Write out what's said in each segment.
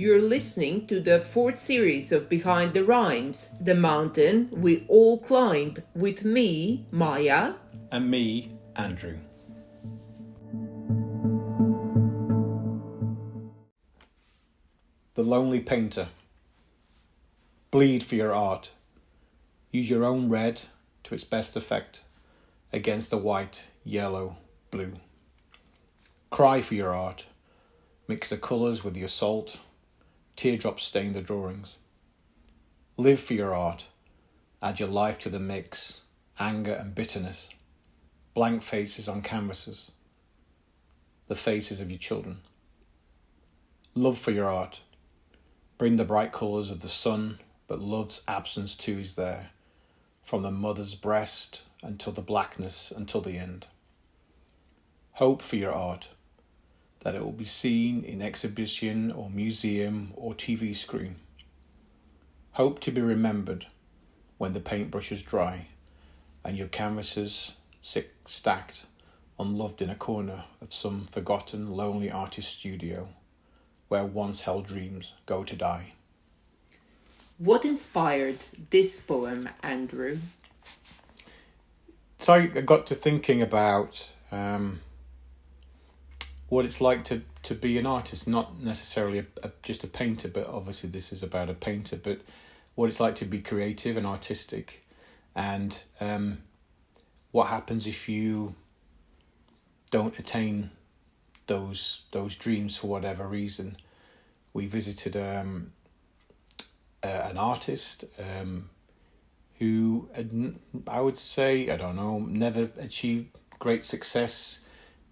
You're listening to the fourth series of Behind the Rhymes, the mountain we all climb, with me, Maja. And me, Andrew. The Lonely Painter. Bleed for your art. Use your own red to its best effect against the white, yellow, blue. Cry for your art. Mix the colours with your salt. Teardrops stain the drawings. Live for your art. Add your life to the mix. Anger and bitterness. Blank faces on canvases. The faces of your children. Love for your art. Bring the bright colours of the sun, but love's absence too is there. From the mother's breast until the blackness, until the end. Hope for your art. That it will be seen in exhibition or museum or TV screen. Hope to be remembered when the paintbrush is dry and your canvases sit stacked, unloved in a corner of some forgotten lonely artist studio where once held dreams go to die. What inspired this poem, Andrew? So I got to thinking about what it's like to be an artist, not necessarily just a painter, but obviously this is about a painter, but what it's like to be creative and artistic, and what happens if you don't attain those dreams for whatever reason. We visited an artist who had, I would say, never achieved great success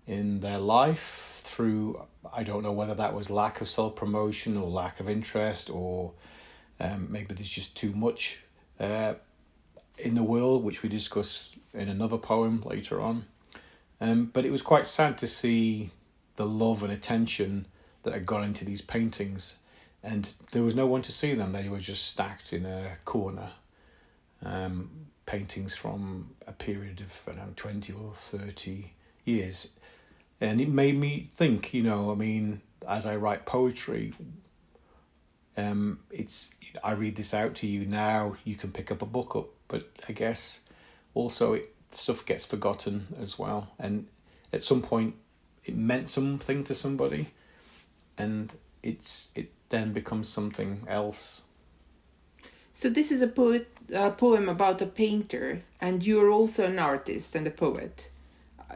in their life through, I don't know whether that was lack of self-promotion or lack of interest, or maybe there's just too much in the world, which we discuss in another poem later on. But it was quite sad to see the love and attention that had gone into these paintings, and there was no one to see them. They were just stacked in a corner. Paintings from a period of 20 or 30 years. And it made me think, as I write poetry, I read this out to you now, you can pick up a book up, but I guess also stuff gets forgotten as well. And at some point it meant something to somebody, and it then becomes something else. So this is a poem about a painter, and you're also an artist and a poet.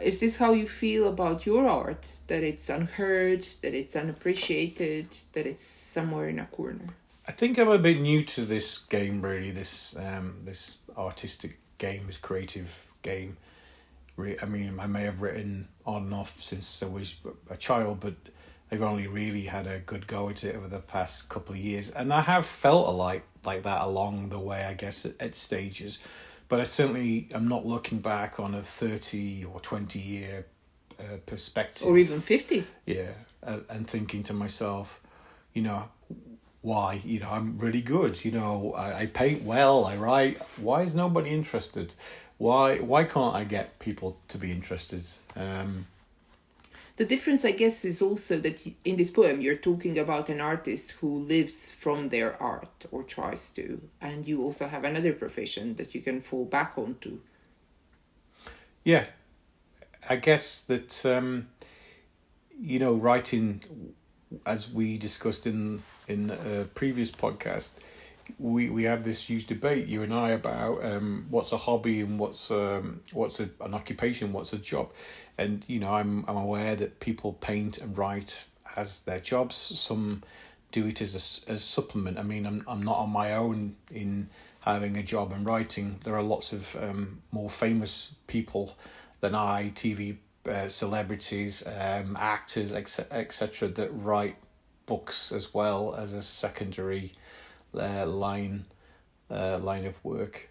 Is this how you feel about your art? That it's unheard, that it's unappreciated, that it's somewhere in a corner? I think I'm a bit new to this game, really. This artistic game, this creative game. I may have written on and off since I was a child, but I've only really had a good go at it over the past couple of years, and I have felt like that along the way, I guess, at stages. But I certainly am not looking back on a 30 or 20 year perspective. Or even 50. Yeah, and thinking to myself, why? I'm really good. I paint well, I write. Why is nobody interested? Why can't I get people to be interested? The difference, I guess, is also that in this poem you're talking about an artist who lives from their art, or tries to, and you also have another profession that you can fall back onto. Yeah, I guess that, writing, as we discussed in a previous podcast, we have this huge debate, you and I, about what's a hobby and what's an occupation, what's a job. And I'm aware that people paint and write as their jobs. Some do it as a supplement. I'm not on my own in having a job and writing. There are lots of more famous people than I, TV celebrities, actors, etc., that write books as well as a secondary line of work.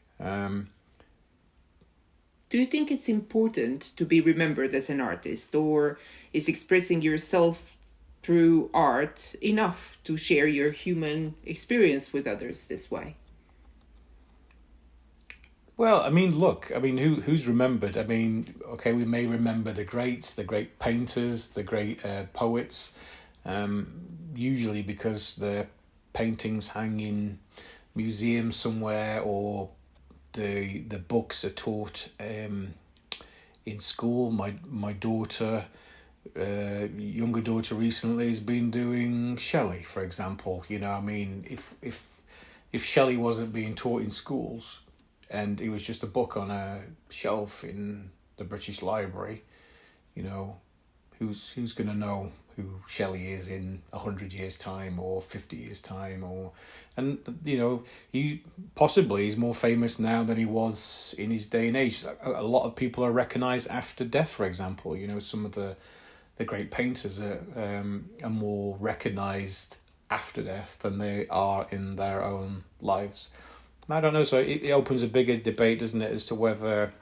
Do you think it's important to be remembered as an artist, or is expressing yourself through art enough to share your human experience with others this way? Well, who's remembered? We may remember the greats, the great painters, the great poets, Usually because the paintings hang in museums somewhere, or the books are taught in school. My daughter, younger daughter, recently has been doing Shelley, for example. You know, I mean, if Shelley wasn't being taught in schools, and it was just a book on a shelf in the British Library, you know, who's going to know who Shelley is in 100 years' time or 50 years' time? And you know, he's more famous now than he was in his day and age. A lot of people are recognised after death, for example. You know, some of the great painters are more recognised after death than they are in their own lives. I don't know, so it opens a bigger debate, doesn't it, as to whether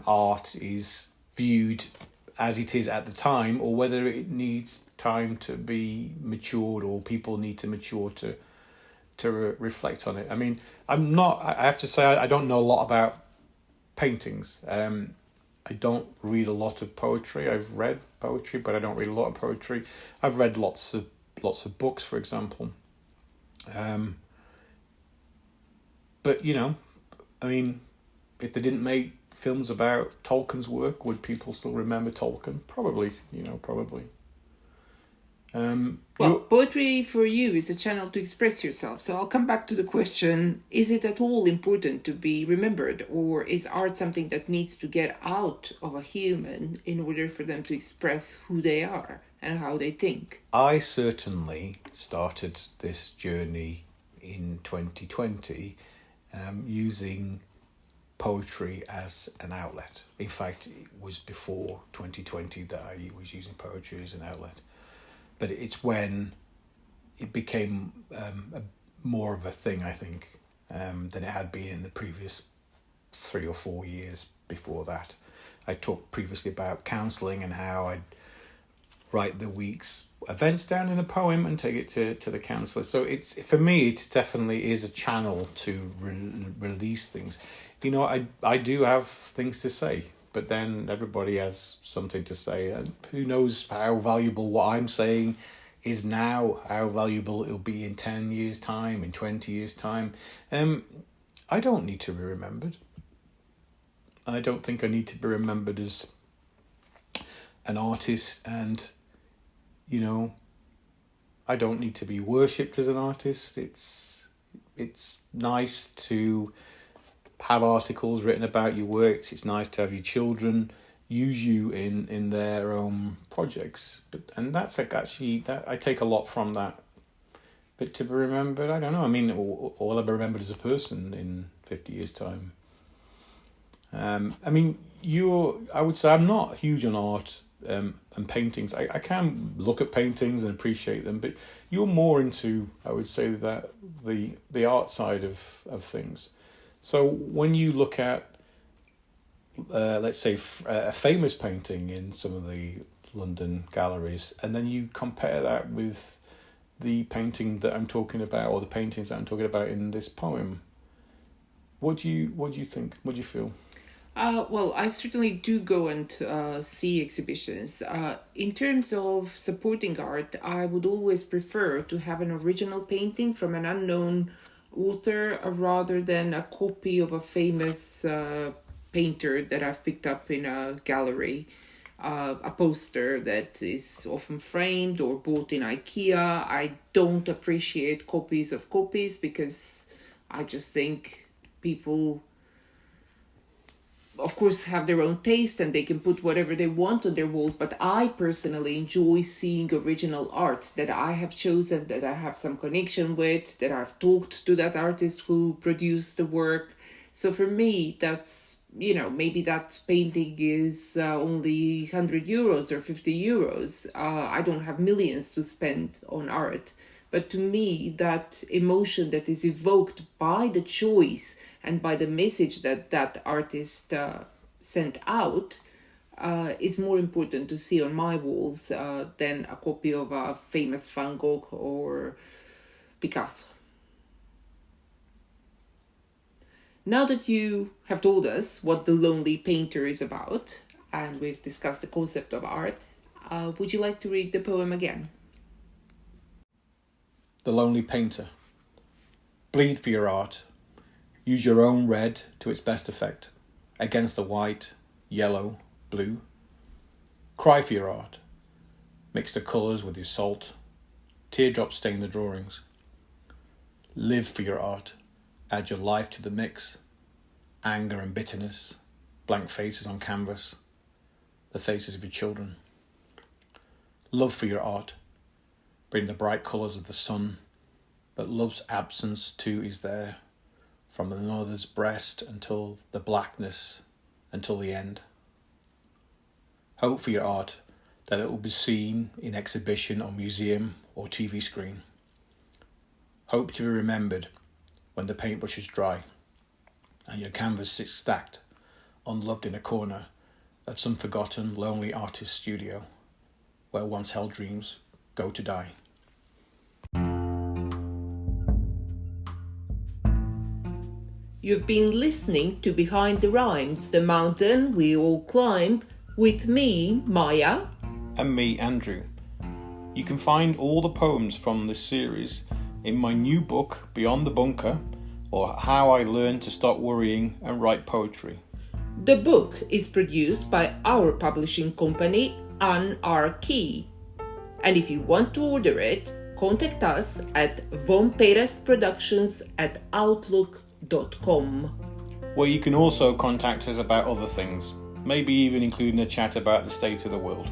art is viewed as it is at the time, or whether it needs time to be matured, or people need to mature to reflect on it. I mean, I have to say, I don't know a lot about paintings. I don't read a lot of poetry. I've read poetry, but I don't read a lot of poetry. I've read lots of books, for example. But, you know, I mean, if they didn't make films about Tolkien's work, would people still remember Tolkien? Probably, probably. Poetry for you is a channel to express yourself. So I'll come back to the question, is it at all important to be remembered? Or is art something that needs to get out of a human in order for them to express who they are and how they think? I certainly started this journey in 2020 using poetry as an outlet. In fact, it was before 2020 that I was using poetry as an outlet. But it's when it became more of a thing, I think, than it had been in the previous 3 or 4 years before that. I talked previously about counselling and how I'd write the week's events down in a poem and take it to the counsellor. So for me, it definitely is a channel to release things. You know, I do have things to say, but then everybody has something to say, and who knows how valuable what I'm saying is now, how valuable it'll be in 10 years' time, in 20 years' time. I don't need to be remembered. I don't think I need to be remembered as an artist, and, you know, I don't need to be worshipped as an artist. It's nice to have articles written about your works. It's nice to have your children use you in their own projects. And that's actually, that I take a lot from that. But to be remembered, I don't know. I mean, all I'll be remembered as a person in 50 years' time. I mean, I would say I'm not huge on art and paintings. I can look at paintings and appreciate them, but you're more into, I would say, that the art side of things. So when you look at, let's say, a famous painting in some of the London galleries, and then you compare that with the painting that I'm talking about, or the paintings that I'm talking about in this poem, what do you think? What do you feel? Well, I certainly do go and see exhibitions. In terms of supporting art, I would always prefer to have an original painting from an unknown author rather than a copy of a famous painter that I've picked up in a gallery. A poster that is often framed or bought in IKEA. I don't appreciate copies of copies because I just think people, of course, have their own taste and they can put whatever they want on their walls, but I personally enjoy seeing original art that I have chosen, that I have some connection with, that I've talked to that artist who produced the work. So for me, that's, maybe that painting is only 100 euros or 50 euros. I don't have millions to spend on art. But to me, that emotion that is evoked by the choice and by the message that artist sent out is more important to see on my walls than a copy of a famous Van Gogh or Picasso. Now that you have told us what The Lonely Painter is about, and we've discussed the concept of art, would you like to read the poem again? the lonely painter. Bleed for your art. Use your own red to its best effect, against the white, yellow, blue. Cry for your art. Mix the colours with your salt. Teardrops stain the drawings. Live for your art. Add your life to the mix. Anger and bitterness. Blank faces on canvas. The faces of your children. Love for your art. Bring the bright colours of the sun, but love's absence too is there, from another's breast until the blackness, until the end. Hope for your art that it will be seen in exhibition or museum or TV screen. Hope to be remembered when the paintbrush is dry and your canvas sits stacked, unloved in a corner of some forgotten, lonely artist's studio where once held dreams go to die. You've been listening to Behind the Rhymes, the mountain we all climb, with me, Maja. And me, Andrew. You can find all the poems from this series in my new book, Beyond the Bunker, or How I Learned to Stop Worrying and Write Poetry. The book is produced by our publishing company, Anarchy. And if you want to order it, contact us at vonperestproductions@outlook.com. Where you can also contact us about other things, maybe even including a chat about the state of the world.